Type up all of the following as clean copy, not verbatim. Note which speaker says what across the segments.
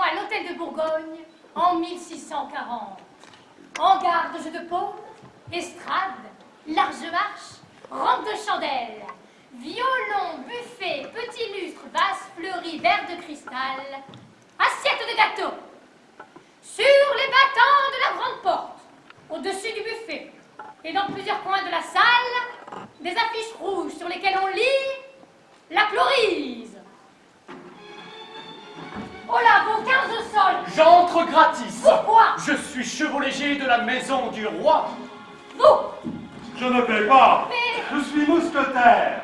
Speaker 1: à l'hôtel de Bourgogne en 1640. En garde de jeu de paume, estrade, large marche, rampe de chandelle, violon, buffet, petit lustre, vase fleuri, verre de cristal, assiette de gâteau. Sur les battants de la grande porte, au-dessus du buffet, et dans plusieurs coins de la salle, des affiches rouges sur lesquelles on lit la chlorise. Oh là, vos 15 sols.
Speaker 2: J'entre gratis.
Speaker 1: Pourquoi?
Speaker 2: Je suis chevau léger de la maison du roi.
Speaker 1: Vous?
Speaker 3: Je ne paie pas.
Speaker 1: Mais...
Speaker 3: Je suis mousquetaire.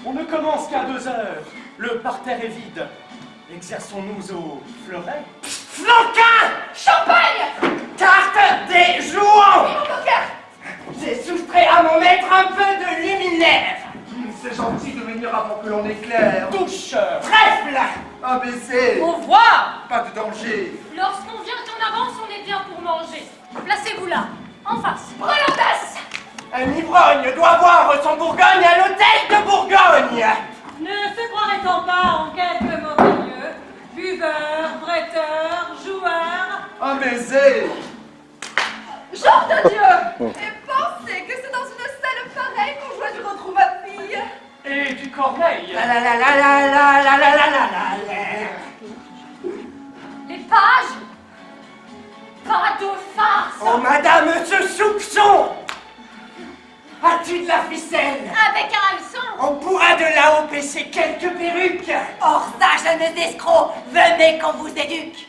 Speaker 2: On ne commence qu'à 2 heures. Le parterre est vide. Exerçons-nous au fleuret.
Speaker 4: Flanquin!
Speaker 1: Champagne!
Speaker 4: Carte des jouants!
Speaker 1: Et mon poker!
Speaker 4: J'ai soustrait à mon maître un peu de luminaire.
Speaker 3: C'est gentil de venir avant que l'on éclaire.
Speaker 2: Touche.
Speaker 4: Trèfle!
Speaker 3: ABC.
Speaker 1: Au revoir!
Speaker 3: Pas de danger.
Speaker 1: Lorsqu'on vient en avance, on est bien pour manger. Placez-vous là, en face. Brelandas!
Speaker 4: Un ivrogne doit voir son Bourgogne à l'hôtel de Bourgogne.
Speaker 5: Ne se croirait-on pas en quelque mauvais lieu? Buveurs, bretteurs, joueurs.
Speaker 3: Un baiser.
Speaker 6: Genre de Dieu! Et pensez que c'est dans une salle pareille qu'on joue du retrouve ma fille!
Speaker 2: Et du corneille.
Speaker 4: La la la la la la la la la la.
Speaker 1: Les pages? Pas de farce!
Speaker 4: Oh madame, ce soupçon! As-tu de la ficelle?
Speaker 1: Avec un hameçon!
Speaker 4: On pourra de là-haut pêcher quelques perruques.
Speaker 6: Hors ça, jeunes escrocs! Venez qu'on vous éduque!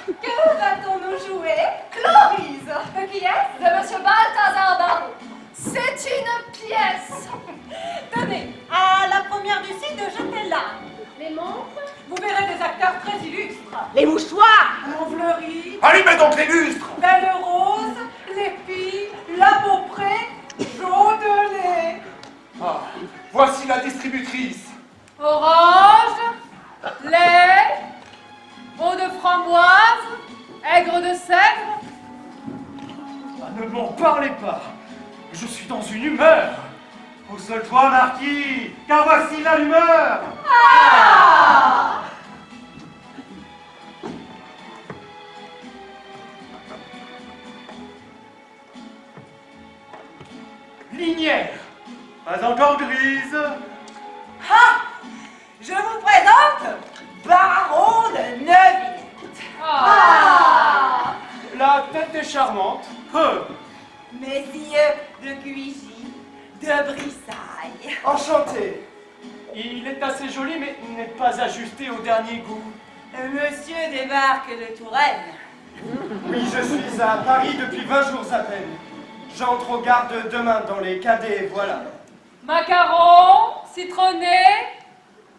Speaker 6: Que va-t-on nous jouer? Chlorise! De qui est-ce? De Monsieur Balthazar. C'est une pièce!
Speaker 5: Tenez, à la première du site, jetez-la.
Speaker 1: Les montres?
Speaker 5: Vous verrez des acteurs très illustres.
Speaker 6: Les mouchoirs!
Speaker 5: Montfleury,
Speaker 3: Allumez donc les lustres.
Speaker 5: Belle Rose, Lépi, La Beaupré, Jaudelet.
Speaker 3: Ah, voici la distributrice.
Speaker 5: Orange, lait, eau de framboise, aigre de sèvres.
Speaker 2: Ah, ne m'en parlez pas. Je suis dans une humeur.
Speaker 3: Au seul toi, marquis, car voici la humeur.
Speaker 2: Linière.
Speaker 3: Pas encore grise.
Speaker 6: Ah! Je vous présente Baron de Neuville! Ah!
Speaker 2: La tête est charmante.
Speaker 3: Peu.
Speaker 6: Mes yeux de Cuigy, de Brissailles.
Speaker 3: Enchanté.
Speaker 2: Il est assez joli, mais n'est pas ajusté au dernier goût.
Speaker 6: Monsieur débarque de Touraine.
Speaker 7: Oui, je suis à Paris depuis 20 jours à peine. J'entre aux gardes demain dans les cadets, voilà.
Speaker 5: Macarons, citronné,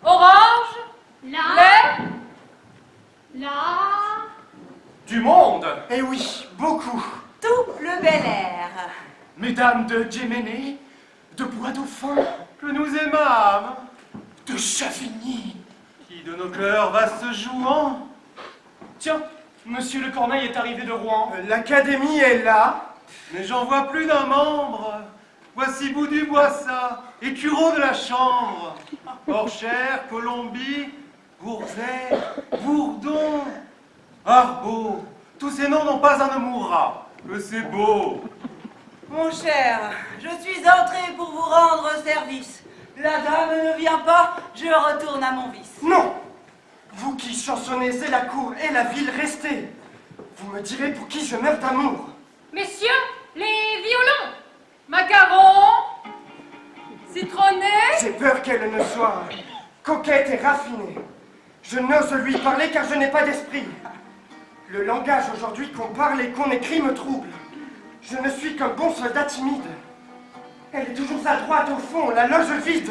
Speaker 5: orange,
Speaker 1: Là?
Speaker 5: lait.
Speaker 1: Là?
Speaker 2: Du monde.
Speaker 7: Eh oui, beaucoup.
Speaker 6: Tout le bel air.
Speaker 2: Mesdames de Géménée, de Bois-Dauphin,
Speaker 3: Que nous aimâmes.
Speaker 2: de Chavigny.
Speaker 3: Qui de nos cœurs va se jouant?
Speaker 2: Tiens, Monsieur le Corneille est arrivé de Rouen.
Speaker 7: L'académie est là.
Speaker 3: Mais j'en vois plus d'un membre. Voici Boudu Boissa, écureau de la chambre. Orchère, Colombie, Bourzet, Bourdon, Arbaud. Tous ces noms n'ont pas un amoura. Que c'est beau.
Speaker 6: Mon cher, je suis entré pour vous rendre service. La dame ne vient pas, je retourne à mon vice.
Speaker 7: Non. Vous qui chansonnez et la cour et la ville, restez. Vous me direz pour qui je meurs d'amour.
Speaker 1: Messieurs, les violons!
Speaker 5: Macarons, citronné.
Speaker 7: J'ai peur qu'elle ne soit coquette et raffinée. Je n'ose lui parler car je n'ai pas d'esprit. Le langage aujourd'hui qu'on parle et qu'on écrit me trouble. Je ne suis qu'un bon soldat timide. Elle est toujours à droite au fond, la loge vide.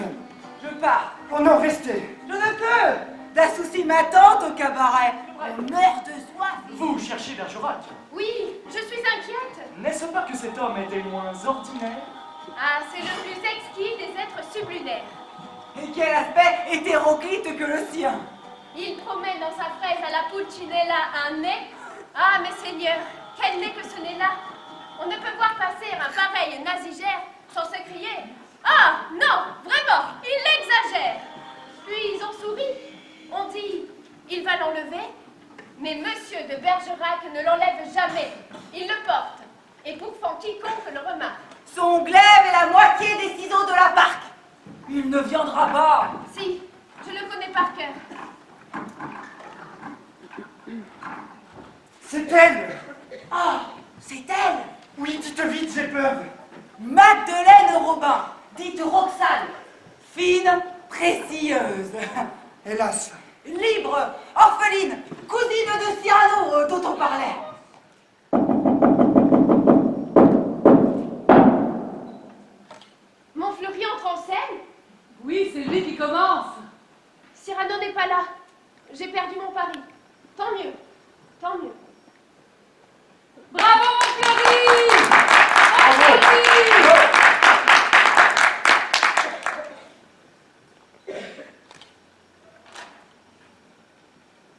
Speaker 6: Je pars.
Speaker 7: Oh non, restez.
Speaker 6: Je ne peux. D'assouci ma tante au cabaret. On meurt de soif.
Speaker 2: Vous cherchez Bergerac.
Speaker 1: Oui, je suis inquiète.
Speaker 2: N'est-ce pas que cet homme est des moins ordinaires?
Speaker 1: Ah, c'est le plus exquis des êtres sublunaires.
Speaker 6: Et quel aspect hétéroclite que le sien.
Speaker 1: Il promène dans sa fraise à la Pulcinella un nez. Ah, mes seigneurs, quel nez que ce nez-là! On ne peut voir passer un pareil nasigère sans s'écrier « Ah, non, vraiment, il exagère !» Puis on sourit, on dit
Speaker 6: Mais Monsieur de Bergerac ne l'enlève jamais. Il le porte. Et pourfend quiconque le remarque.
Speaker 8: Son glaive est la moitié des ciseaux de la barque. Il ne viendra pas.
Speaker 6: Si, je le connais par cœur.
Speaker 7: C'est elle.
Speaker 8: Ah, c'est elle.
Speaker 7: Oui, dites vite, j'ai peur.
Speaker 8: Magdeleine Robin, dite Roxane. Fine, précieuse.
Speaker 7: Hélas.
Speaker 8: Libre, orpheline, cousine de Cyrano dont on parlait.
Speaker 6: Montfleury entre en scène.
Speaker 5: Oui, c'est lui qui commence.
Speaker 6: Cyrano n'est pas là. J'ai perdu mon pari. Tant mieux. Tant mieux.
Speaker 5: Bravo, Montfleury!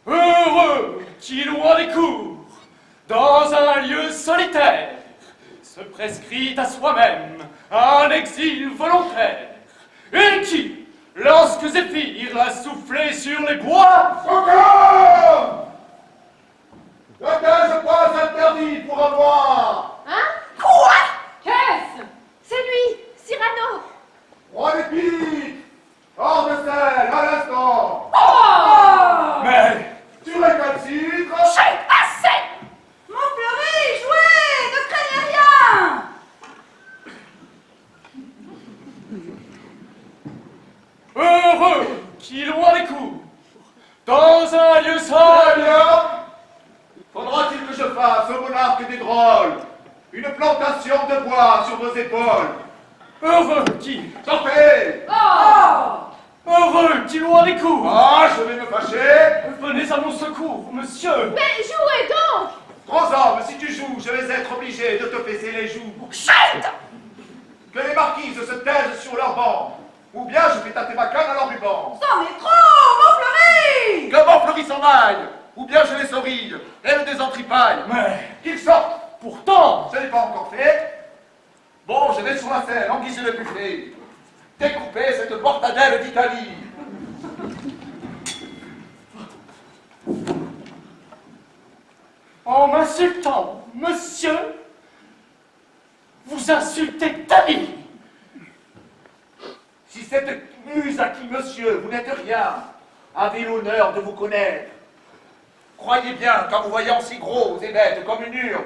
Speaker 2: Heureux qui, loin des cours, dans un lieu solitaire, se prescrit à soi-même un exil volontaire, et qui, lorsque Zéphyr l'a soufflé sur les bois,
Speaker 3: Encore! Lequel je crois interdit pour avoir?
Speaker 6: Hein?
Speaker 8: Quoi?
Speaker 5: Qu'est-ce?
Speaker 6: C'est lui, Cyrano.
Speaker 3: Roi des piques! Hors de scène, à l'instant!
Speaker 2: mais
Speaker 3: Tu récalcitres!
Speaker 6: Chut, assez!
Speaker 8: Montfleury, jouez, ne craignez rien.
Speaker 2: heureux qui, loin des cours, dans un lieu
Speaker 3: Très
Speaker 2: seul,
Speaker 3: bien! Faudra-t-il que je fasse au monarque des drôles une plantation de bois sur vos épaules?
Speaker 2: heureux qui,
Speaker 3: Sortez!
Speaker 2: heureux qui, loin des cours,
Speaker 3: Ah, je vais me fâcher!
Speaker 2: venez à mon secours, monsieur.
Speaker 6: Mais jouez donc!
Speaker 3: Gros homme, si tu joues, je vais être obligé de te baisser les joues.
Speaker 6: Chut!
Speaker 3: Que les marquises se taisent sur leur banc, ou bien je fais tâter ma canne à leur ruban.
Speaker 8: C'en est trop, Montfleury.
Speaker 3: Que Montfleury s'en aille, ou bien je les sorille et le désentripaille.
Speaker 2: Mais
Speaker 3: Qu'ils sortent!
Speaker 2: pourtant,
Speaker 3: Ce n'est pas encore fait. Bon, je vais sur la scène, en guise de buffet, découper cette mortadelle d'Italie.
Speaker 2: en m'insultant, monsieur, vous insultez Tali.
Speaker 3: Si cette muse à qui, monsieur, vous n'êtes rien, avait l'honneur de vous connaître, croyez bien qu'en vous voyant si gros et bête comme une urne,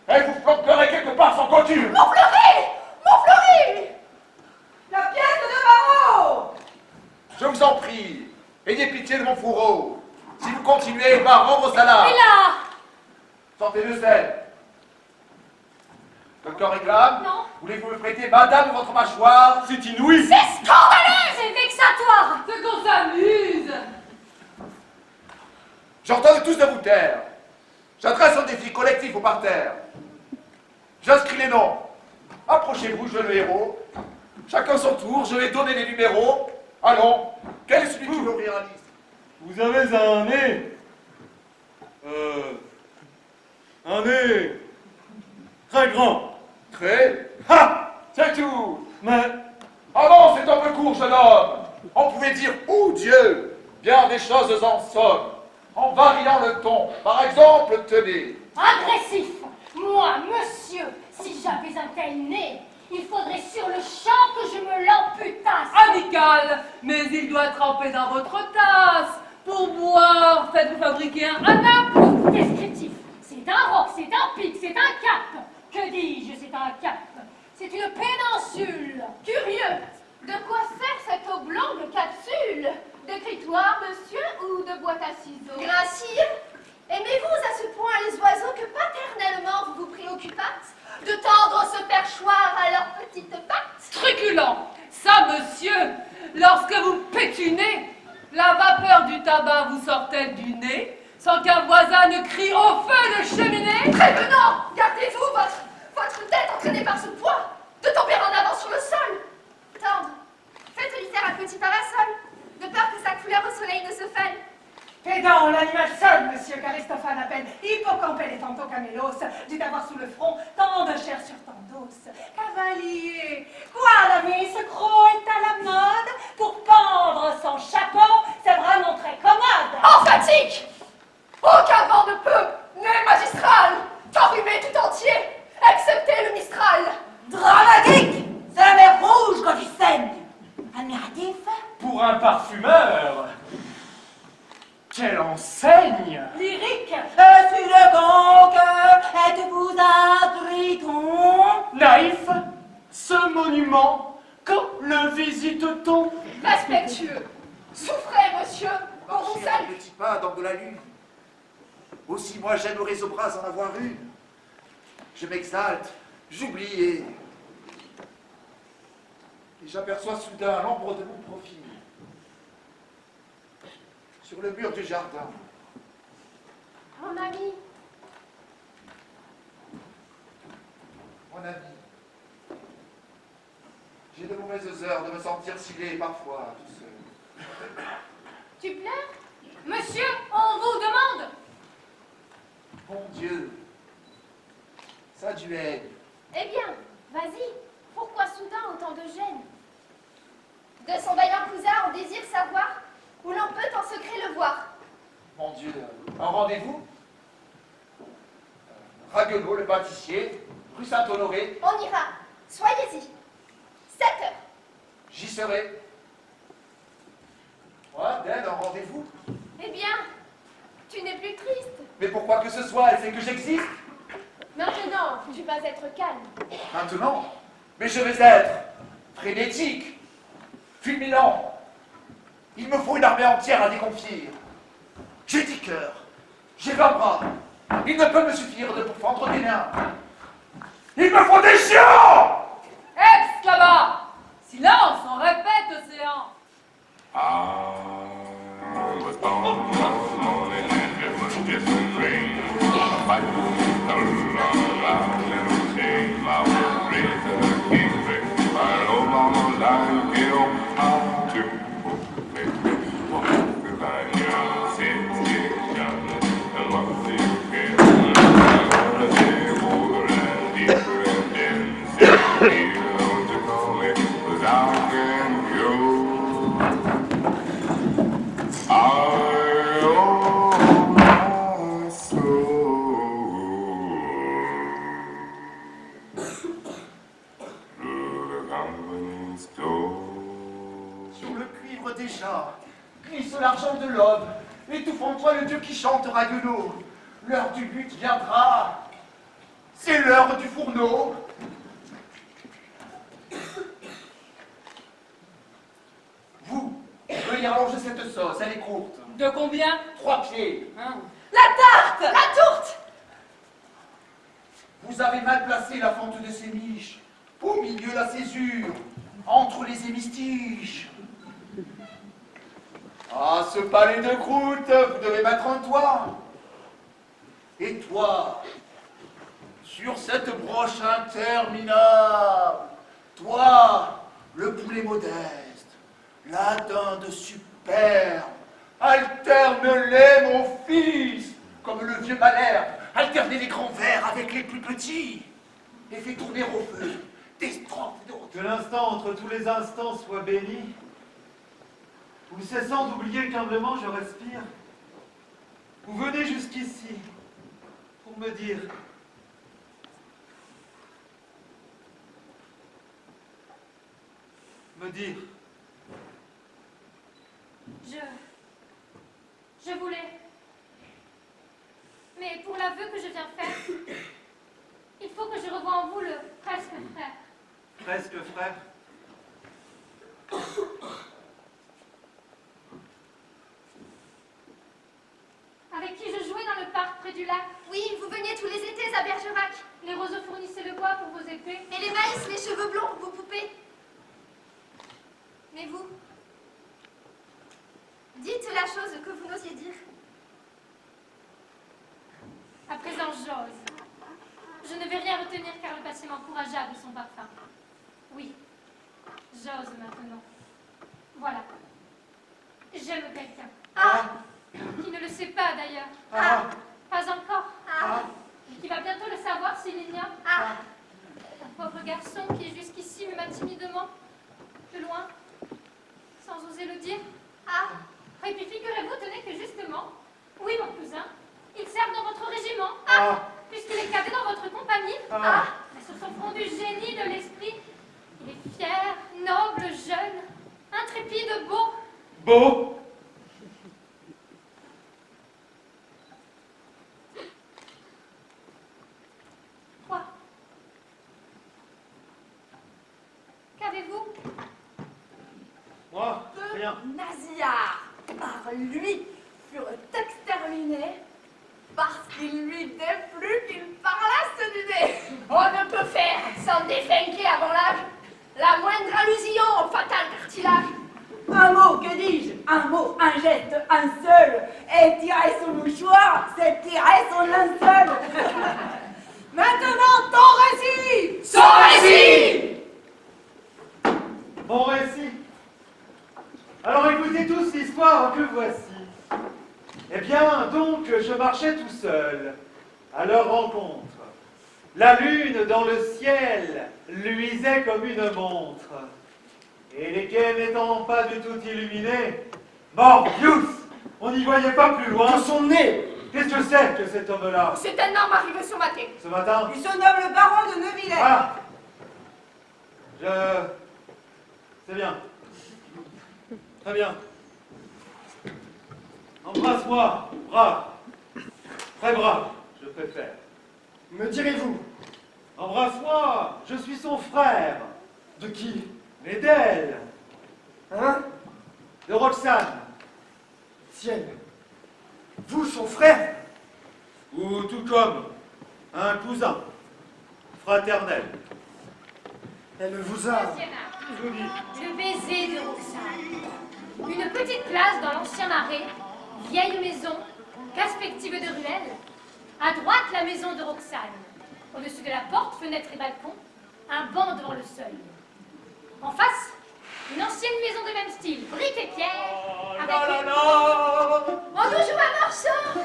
Speaker 3: elle vous planquerait quelque part sans couture.
Speaker 6: Montfleury! Montfleury!
Speaker 8: La pièce de Marot.
Speaker 3: Je vous en prie, ayez pitié de mon fourreau. Si vous continuez, il va rendre au salade.
Speaker 1: Et là!
Speaker 3: Sortez de scène. Quelqu'un réclame?
Speaker 1: Non.
Speaker 3: Voulez-vous me prêter, madame, votre mâchoire?
Speaker 2: C'est inouï.
Speaker 1: C'est scandaleux! C'est vexatoire!
Speaker 5: C'est qu'on s'amuse.
Speaker 3: J'entends tous de vous taire. J'adresse un défi collectif au parterre. J'inscris les noms. Approchez-vous, jeune héros. Chacun son tour, je vais donner les numéros. Allons, quel est celui qui veut ouvrir la liste?
Speaker 2: Vous avez un nez. Un nez très grand.
Speaker 3: Très.
Speaker 2: Ha!
Speaker 3: C'est tout.
Speaker 2: Mais
Speaker 3: Ah non, c'est un peu court, jeune homme. On pouvait dire, oh Dieu, bien des choses en somme, en variant le ton. Par exemple, tenez.
Speaker 1: Agressif! Moi, monsieur, si j'avais un tel nez, il faudrait sur le champ que je me l'amputasse!
Speaker 5: Amical, mais il doit tremper dans votre tasse. Pour boire, faites-vous fabriquer un Naples.
Speaker 1: Descriptif! C'est un roc, c'est un pic, c'est un cap! Que dis-je, c'est un cap! C'est une péninsule!
Speaker 6: Curieux! De quoi sert cette oblongue capsule? D'écritoire, monsieur, ou de boîte à ciseaux? Gracieux? Aimez-vous à ce point les oiseaux que paternellement vous vous préoccupâtes de tendre ce perchoir à leurs petites pattes?
Speaker 5: Truculent, ça, monsieur, lorsque vous pétunez, la vapeur du tabac vous sortait du nez, sans qu'un voisin ne crie au feu de cheminée.
Speaker 6: Prévenant! Gardez-vous votre tête entraînée par ce poids de tomber en avant sur le sol! Tendre, faites-lui faire un petit parasol, de peur que sa couleur au soleil ne se fane.
Speaker 8: Pédant, l'animal seul, monsieur qu'Aristophane appelle Hippocampe Camélos, dut avoir sous le front tant de chair sur tant d'os. Cavalier, quoi, l'ami, ce croc est à la mode? Pour pendre son chapeau, c'est vraiment très commode.
Speaker 6: Emphatique! Aucun vent ne peut, né magistral, t'enrhumer tout entier, excepté le Mistral.
Speaker 9: Dramatique! C'est la mer rouge quand tu saignes. Admiratif?
Speaker 2: Pour un parfumeur, quelle enseigne!
Speaker 9: Lyrique? Je suis le conque, êtes-vous un triton?
Speaker 2: Naïf, ce monument, quand le visite-t-on?
Speaker 6: Respectueux, souffrez, monsieur, qu'on vous
Speaker 4: Marcher un
Speaker 6: salue.
Speaker 4: petit pas dans de la lune. Aussi moi j'aimerais au bras en avoir une. Je m'exalte, j'oublie et j'aperçois soudain l'ombre de mon profil sur le mur du jardin.
Speaker 1: Mon ami,
Speaker 4: Mon ami, j'ai de mauvaises heures de me sentir si laid parfois, tout seul.
Speaker 1: tu pleures? Monsieur, on vous demande!
Speaker 4: Mon Dieu, ça duel.
Speaker 1: Eh bien, vas-y, pourquoi soudain autant de gêne?
Speaker 6: De son vaillant cousin, on désire savoir où l'on peut en secret le voir.
Speaker 4: Mon Dieu, un rendez-vous Raguenot, le pâtissier, rue Saint-Honoré,
Speaker 6: On ira, soyez-y. 7 heures.
Speaker 4: j'y serai. Moi, d'elle, un rendez-vous.
Speaker 1: Eh bien, tu n'es plus triste.
Speaker 4: Mais pourquoi que ce soit, elle sait que j'existe.
Speaker 1: Maintenant, tu vas être calme.
Speaker 4: Maintenant, mais je vais être frénétique, fulminant. Il me faut une armée entière à déconfier. J'ai 10 cœurs, j'ai 20 bras. Il ne peut me suffire de pourfendre des nains. Il me faut des chiens!
Speaker 5: Ex là-bas! Silence, on répète, océan!
Speaker 4: Sur le cuivre déjà, glisse l'argent de l'aube, étouffe en toi le dieu qui chante Raguenot. L'heure du but viendra, c'est l'heure du fourneau. Vous, veuillez rallonger cette sauce, elle est courte.
Speaker 5: De combien?
Speaker 4: 3 pieds.
Speaker 5: Hein?
Speaker 6: La tarte, la tourte.
Speaker 4: Vous avez mal placé la fente de ces miches, au milieu la césure, entre les hémistiches. Ah, ce palais de croûte, vous devez mettre un toit. Et toi, sur cette broche interminable, toi, le poulet modeste, la dinde superbe, alterne-les, mon fils, comme le vieux Malherbe, alternez les grands verres avec les plus petits, et fais tourner au feu des strophes d'autres.
Speaker 3: Que l'instant entre tous les instants soit béni, où cessant d'oublier qu'humblement je respire, vous venez jusqu'ici pour me dire
Speaker 1: Je voulais. Mais pour l'aveu que je viens faire, il faut que je revoie en vous le presque frère.
Speaker 3: presque frère.
Speaker 1: Avec qui je jouais dans le parc près du lac.
Speaker 6: Oui, vous veniez tous les étés à Bergerac.
Speaker 1: Les roseaux fournissaient le bois pour vos épées.
Speaker 6: Et les maïs, les cheveux blonds, vos poupées. Mais vous, dites la chose que vous n'osiez dire.
Speaker 1: À présent, j'ose. Je ne vais rien retenir car le passé m'encouragea de son parfum. Oui, j'ose maintenant. Voilà. J'aime quelqu'un.
Speaker 6: Ah,
Speaker 1: Qui ne le sait pas d'ailleurs.
Speaker 6: ah,
Speaker 1: Pas encore.
Speaker 6: ah,
Speaker 1: Et qui va bientôt le savoir s'il l'ignore.
Speaker 6: ah.
Speaker 1: Un pauvre garçon qui jusqu'ici m'aima timidement, de loin, sans oser le dire.
Speaker 6: Ah,
Speaker 1: Et puis figurez-vous, tenez que justement, oui mon cousin, puisque les cadets dans votre compagnie, ce sont fonds du génie de l'esprit. Il est fier, noble, jeune, intrépide, beau.
Speaker 3: Beau?
Speaker 1: Quoi? Qu'avez-vous?
Speaker 3: Moi? Rien.
Speaker 6: Naziards, par lui, furent exterminés parce qu'il lui déplut qu'il parlasse du nez. On ne peut faire sans définquer avant l'âge la moindre allusion au fatal cartilage. Un mot, que dis-je? Un mot, un geste, un seul. Et tirer son mouchoir, c'est tirer son linceul. Maintenant, ton récit!
Speaker 5: Son récit!
Speaker 3: Mon récit. Alors écoutez tous l'histoire que voici. Eh bien, donc, je marchais tout seul, à leur rencontre. La lune dans le ciel luisait comme une montre. Et les quais n'étant pas du tout illuminés, morbius, on n'y voyait pas plus loin.
Speaker 7: Que son nez!
Speaker 3: Qu'est-ce que c'est que cet homme-là?
Speaker 6: C'est un homme arrivé ce matin.
Speaker 3: Ce matin?
Speaker 6: Il se nomme le baron de Neuvillers.
Speaker 3: Ah! C'est bien. Très bien. Embrasse-moi, brave. Très brave, je préfère.
Speaker 7: Me direz-vous?
Speaker 3: Embrasse-moi, je suis son frère.
Speaker 7: De qui?
Speaker 3: Mais d'elle,
Speaker 7: Hein?
Speaker 3: de Roxane.
Speaker 7: Ciel. Vous, son frère?
Speaker 3: Ou tout comme un cousin fraternel.
Speaker 7: Elle vous a...
Speaker 1: Deuxième acte. Le baiser de Roxane. Une petite place dans l'ancien marais, vieille maison, perspective de ruelle. À droite, la maison de Roxane. Au-dessus de la porte, fenêtre et balcon, un banc devant le seuil. En face, une ancienne maison de même style, briques et pierres, avec
Speaker 6: On nous joue un morceau.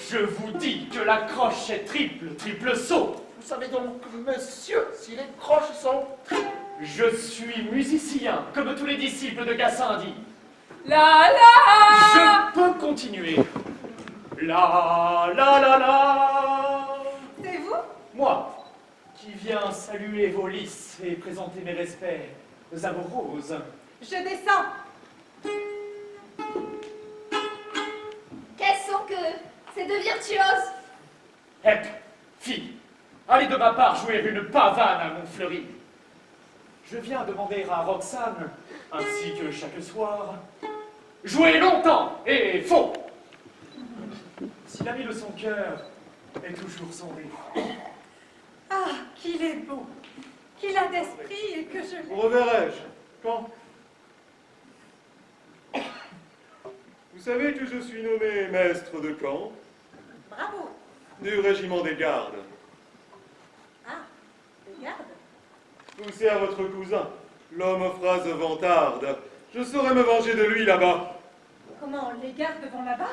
Speaker 2: Je vous dis que la croche est triple saut.
Speaker 4: Vous savez donc, monsieur, si les croches sont triples.
Speaker 2: Je suis musicien, comme tous les disciples de Gassendi.
Speaker 5: La la!
Speaker 2: Je peux continuer. La la la la.
Speaker 6: C'est vous?
Speaker 2: Moi, qui viens saluer vos lys et présenter mes respects à vos roses.
Speaker 6: Je descends. Quels sont que ces deux virtuoses?
Speaker 2: Hep, fille, allez de ma part jouer une pavane à Montfleury. Je viens demander à Roxane, ainsi que chaque soir, jouer longtemps et faux. Si l'ami de son cœur est toujours sondé.
Speaker 8: Ah, qu'il est beau, qu'il a d'esprit et que je l'aime.
Speaker 3: Reverrai-je? Quand? Vous savez que je suis nommé maître de camp
Speaker 8: Bravo.
Speaker 3: du régiment des gardes.
Speaker 8: Ah, regarde.
Speaker 3: Poussez à votre cousin, l'homme aux phrases vantardes. Je saurai me venger de lui là-bas.
Speaker 8: Comment, les gardes vont là-bas?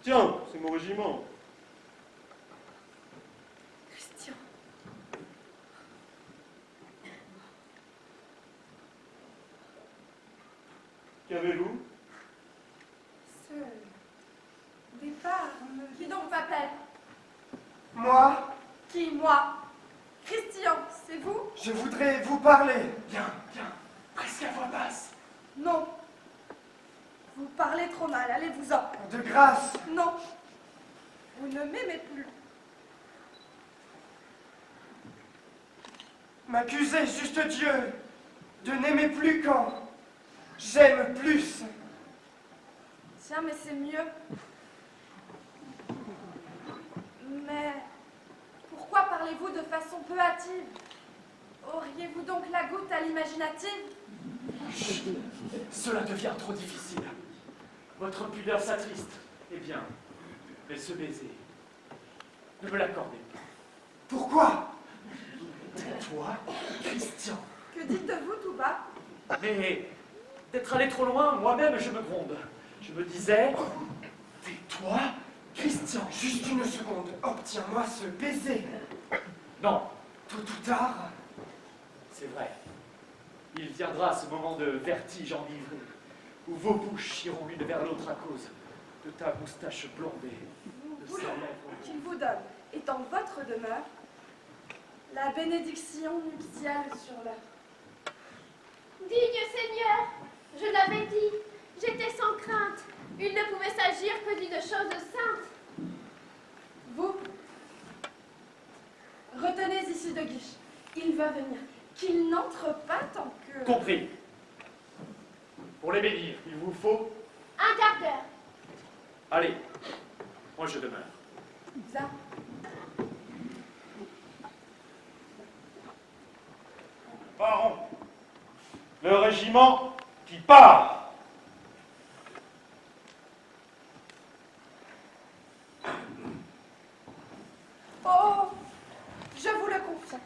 Speaker 3: Tiens, c'est mon régiment.
Speaker 8: Christian.
Speaker 3: Qu'avez-vous?
Speaker 8: Ce départ me...
Speaker 6: Qui donc m'appelle?
Speaker 7: Moi,
Speaker 6: Qui, moi? Christian, c'est vous?
Speaker 7: je voudrais vous parler.
Speaker 2: Bien, presque à voix basse.
Speaker 6: Non. Vous parlez trop mal, allez-vous-en.
Speaker 7: De grâce,
Speaker 6: Non. Vous ne m'aimez plus.
Speaker 7: m'accusez, juste Dieu, de n'aimer plus quand j'aime plus.
Speaker 6: Tiens, mais c'est mieux. Mais pourquoi parlez-vous de façon peu hâtive? Auriez-vous donc la goutte à l'imaginative?
Speaker 2: Cela devient trop difficile. Votre pudeur s'attriste. Eh bien, mais ce baiser, ne me l'accordez pas.
Speaker 7: Pourquoi?
Speaker 2: Tais-toi, Christian.
Speaker 6: Que dites-vous tout bas?
Speaker 2: Mais d'être allé trop loin, moi-même je me gronde. Je me disais, tais-toi, Christian.
Speaker 7: Juste une seconde, obtiens-moi ce baiser.
Speaker 2: Non,
Speaker 7: Tôt ou tard,
Speaker 2: c'est vrai. Il viendra ce moment de vertige enivré, où vos bouches iront l'une vers l'autre à cause de ta moustache blondée, de ses
Speaker 6: Oula,
Speaker 2: lèvres.
Speaker 6: qu'il vous donne. est en votre demeure la bénédiction nuptiale sur l'heure.
Speaker 10: Digne Seigneur, je l'avais dit, j'étais sans crainte. Il ne pouvait s'agir que d'une chose sainte.
Speaker 6: Vous, retenez ici de Guiche. Il va venir. Qu'il n'entre pas tant que...
Speaker 2: Compris. Pour les bénir, il vous faut...
Speaker 10: Un quart d'heure.
Speaker 2: Allez, moi je demeure.
Speaker 6: Bien.
Speaker 3: Parons. Le régiment qui part.
Speaker 6: Oh, je vous le confie.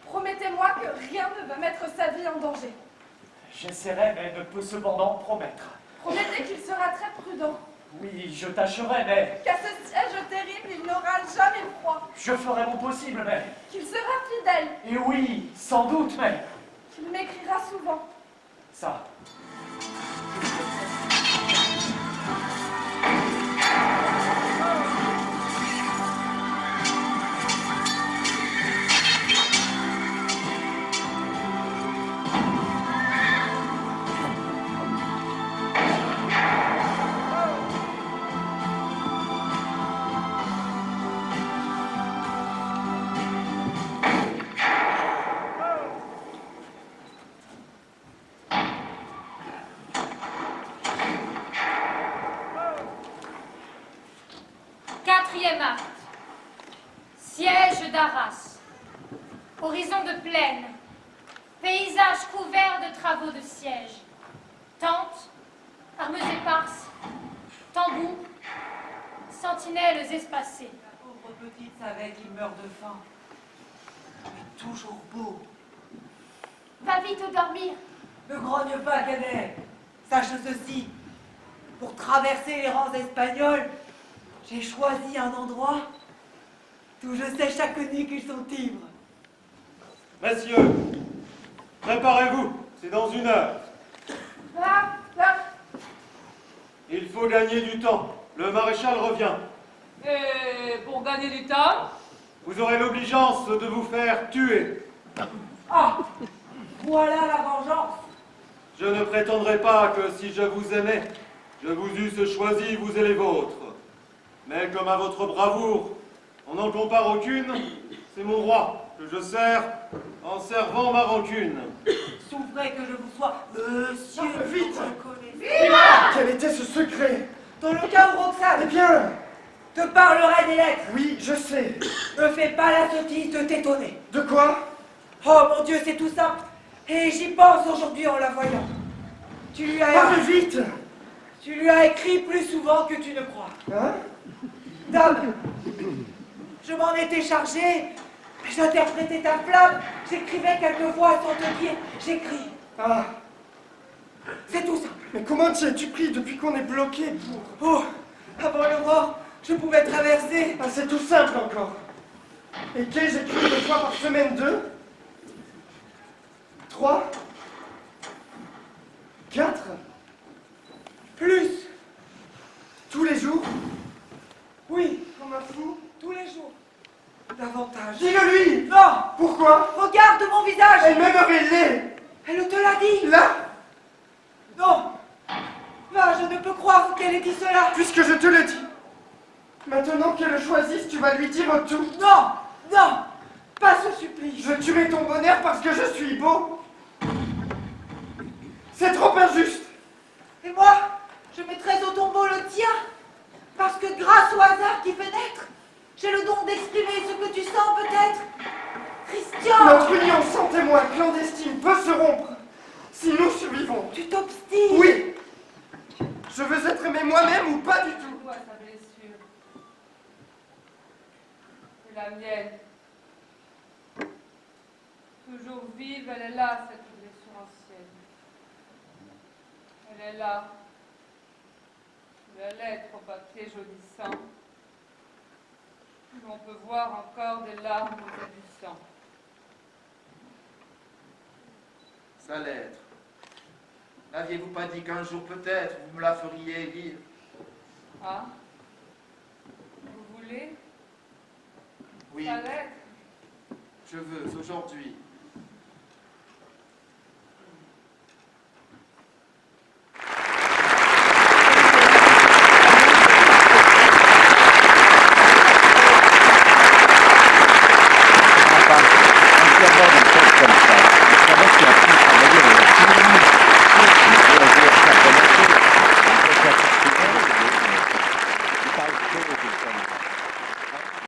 Speaker 6: Promettez-moi que rien ne va mettre sa vie en danger.
Speaker 2: J'essaierai, mais ne peux cependant promettre.
Speaker 6: Promettez qu'il sera très prudent,
Speaker 2: Oui, je tâcherai, mais
Speaker 6: qu'à ce siège terrible, il n'aura jamais froid,
Speaker 2: je ferai mon possible, mais...
Speaker 6: qu'il sera fidèle,
Speaker 2: Et oui, sans doute, mais...
Speaker 6: qu'il m'écrira souvent.
Speaker 2: Ça...
Speaker 1: Quatrième acte. Siège d'Arras. Horizon de plaine. Paysage couvert de travaux de siège. Tentes, armes éparses, tambours, sentinelles espacées.
Speaker 9: La pauvre petite savait qu'il meurt de faim. Mais toujours beau.
Speaker 1: Va vite dormir.
Speaker 9: Ne grogne pas, cadet. Sache ceci. Pour traverser les rangs espagnols, j'ai choisi un endroit d'où je sais chaque nuit qu'ils sont ivres.
Speaker 3: Messieurs, préparez-vous, c'est dans 1 heure.
Speaker 6: Là, là,
Speaker 3: Il faut gagner du temps. Le maréchal revient.
Speaker 5: Et pour gagner du temps,
Speaker 3: Vous aurez l'obligeance de vous faire tuer.
Speaker 9: Ah, voilà la vengeance.
Speaker 3: Je ne prétendrai pas que si je vous aimais, je vous eusse choisi, vous et les vôtres. Mais comme à votre bravoure, on n'en compare aucune, c'est mon roi que je sers en servant ma rancune.
Speaker 9: Souffrez que je vous sois, monsieur.
Speaker 7: Non, vite.
Speaker 9: reconnaissant.
Speaker 7: Quel était ce secret?
Speaker 9: Dans le cas où
Speaker 7: Eh
Speaker 9: Roxane
Speaker 7: bien,
Speaker 9: te parlerait des lettres,
Speaker 7: oui, je sais.
Speaker 9: ne fais pas la sottise de t'étonner.
Speaker 7: De quoi?
Speaker 9: Oh mon Dieu, c'est tout simple. Et j'y pense aujourd'hui en la voyant. Tu lui as,
Speaker 7: Parle vite!
Speaker 9: tu lui as écrit plus souvent que tu ne crois.
Speaker 7: Hein?
Speaker 9: Dame, je m'en étais chargé. J'interprétais ta flamme. J'écrivais quelquefois sans te dire. J'écris.
Speaker 7: Ah,
Speaker 9: C'est tout simple.
Speaker 7: mais comment t'y as-tu pris depuis qu'on est bloqué pour...
Speaker 9: Oh, avant l'aurore, je pouvais traverser.
Speaker 7: Ah, c'est tout simple encore. Et qu'ai-je écrit 2 fois par semaine? 2, 3, 4,
Speaker 9: Plus.
Speaker 7: tous les jours,
Speaker 9: Oui,
Speaker 7: comme un fou.
Speaker 9: tous les jours. Davantage.
Speaker 7: Dis-le-lui!
Speaker 9: Non.
Speaker 7: Pourquoi?
Speaker 9: Regarde mon visage.
Speaker 7: Elle m'a révélé!
Speaker 9: Elle te l'a dit.
Speaker 7: Là,
Speaker 9: Non. Va, je ne peux croire qu'elle ait dit cela.
Speaker 7: puisque je te le dis. Maintenant qu'elle le choisisse, tu vas lui dire tout.
Speaker 9: Non. Non. Pas ce supplice.
Speaker 7: Je tuerai ton bonheur parce que je suis beau. C'est trop injuste.
Speaker 9: Et moi, je mettrai au tombeau le tien, parce que grâce au hasard qui fait naître, j'ai le don d'exprimer ce que tu sens peut-être. Christian,
Speaker 7: Notre union sans témoin clandestine peut se rompre si nous survivons.
Speaker 9: tu t'obstines.
Speaker 7: Oui. Je veux être aimé moi-même ou pas du tout.
Speaker 5: vois sa blessure. C'est la mienne. Toujours vive, elle est là, cette blessure ancienne. Elle est là. La lettre au papier jaunissant. On peut voir encore des larmes et du sang.
Speaker 4: Sa lettre. N'aviez-vous pas dit qu'un jour peut-être vous me la feriez lire?
Speaker 5: Ah? Vous voulez?
Speaker 3: Oui,
Speaker 5: Sa lettre.
Speaker 3: je veux aujourd'hui